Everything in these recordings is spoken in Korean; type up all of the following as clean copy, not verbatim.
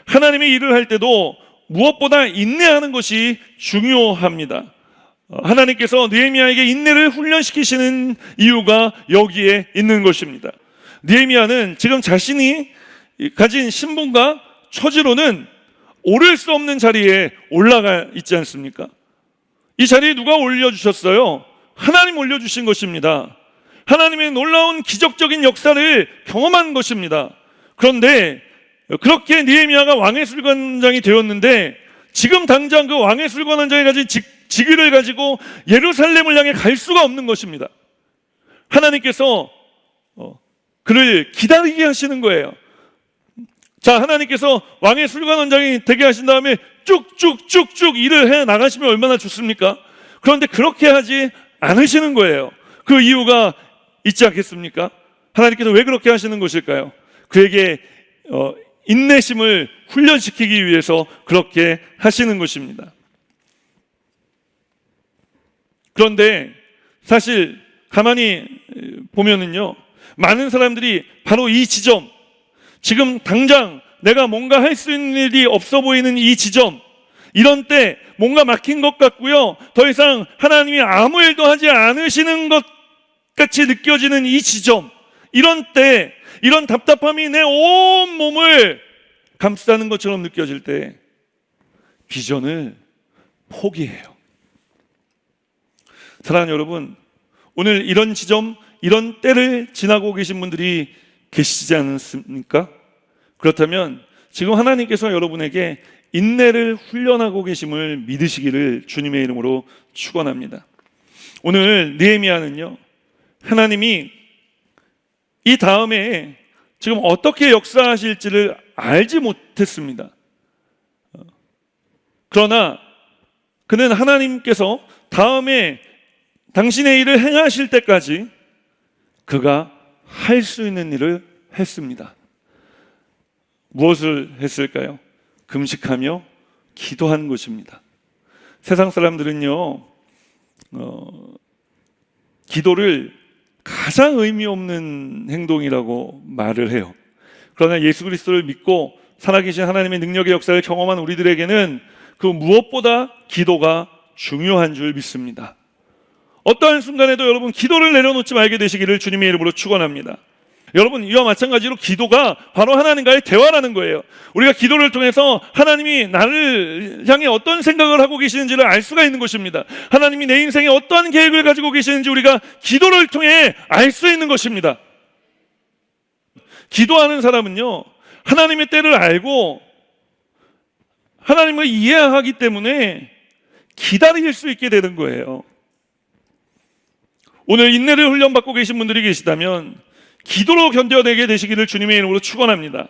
하나님의 일을 할 때도 무엇보다 인내하는 것이 중요합니다. 하나님께서 느헤미야에게 인내를 훈련시키시는 이유가 여기에 있는 것입니다. 느헤미야는 지금 자신이 가진 신분과 처지로는 오를 수 없는 자리에 올라가 있지 않습니까? 이 자리에 누가 올려주셨어요? 하나님 올려주신 것입니다. 하나님의 놀라운 기적적인 역사를 경험한 것입니다. 그런데 그렇게 느헤미야가 왕의 술관장이 되었는데 지금 당장 그 왕의 술관장이 가진 직위를 가지고 예루살렘을 향해 갈 수가 없는 것입니다. 하나님께서 그를 기다리게 하시는 거예요. 자, 하나님께서 왕의 술관원장이 되게 하신 다음에 쭉쭉쭉쭉 일을 해 나가시면 얼마나 좋습니까? 그런데 그렇게 하지 않으시는 거예요. 그 이유가 있지 않겠습니까? 하나님께서 왜 그렇게 하시는 것일까요? 그에게 인내심을 훈련시키기 위해서 그렇게 하시는 것입니다. 그런데 사실 가만히 보면은요, 많은 사람들이 바로 이 지점, 지금 당장 내가 뭔가 할 수 있는 일이 없어 보이는 이 지점, 이런 때 뭔가 막힌 것 같고요, 더 이상 하나님이 아무 일도 하지 않으시는 것 같이 느껴지는 이 지점, 이런 때, 이런 답답함이 내 온 몸을 감싸는 것처럼 느껴질 때 비전을 포기해요. 사랑하는 여러분, 오늘 이런 지점, 이런 때를 지나고 계신 분들이 계시지 않습니까? 그렇다면 지금 하나님께서 여러분에게 인내를 훈련하고 계심을 믿으시기를 주님의 이름으로 축원합니다. 오늘 느헤미야는요, 하나님이 이 다음에 지금 어떻게 역사하실지를 알지 못했습니다. 그러나 그는 하나님께서 다음에 당신의 일을 행하실 때까지 그가 할 수 있는 일을 했습니다. 무엇을 했을까요? 금식하며 기도한 것입니다. 세상 사람들은요, 기도를 가장 의미 없는 행동이라고 말을 해요. 그러나 예수 그리스도를 믿고 살아계신 하나님의 능력의 역사를 경험한 우리들에게는 그 무엇보다 기도가 중요한 줄 믿습니다. 어떠한 순간에도 여러분 기도를 내려놓지 말게 되시기를 주님의 이름으로 축원합니다. 여러분, 이와 마찬가지로 기도가 바로 하나님과의 대화라는 거예요. 우리가 기도를 통해서 하나님이 나를 향해 어떤 생각을 하고 계시는지를 알 수가 있는 것입니다. 하나님이 내 인생에 어떠한 계획을 가지고 계시는지 우리가 기도를 통해 알 수 있는 것입니다. 기도하는 사람은요, 하나님의 때를 알고 하나님을 이해하기 때문에 기다릴 수 있게 되는 거예요. 오늘 인내를 훈련받고 계신 분들이 계시다면 기도로 견뎌내게 되시기를 주님의 이름으로 축원합니다.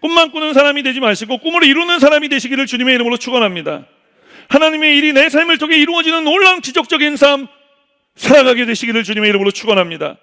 꿈만 꾸는 사람이 되지 마시고 꿈을 이루는 사람이 되시기를 주님의 이름으로 축원합니다. 하나님의 일이 내 삶을 통해 이루어지는 놀라운 기적적인 삶 살아가게 되시기를 주님의 이름으로 축원합니다.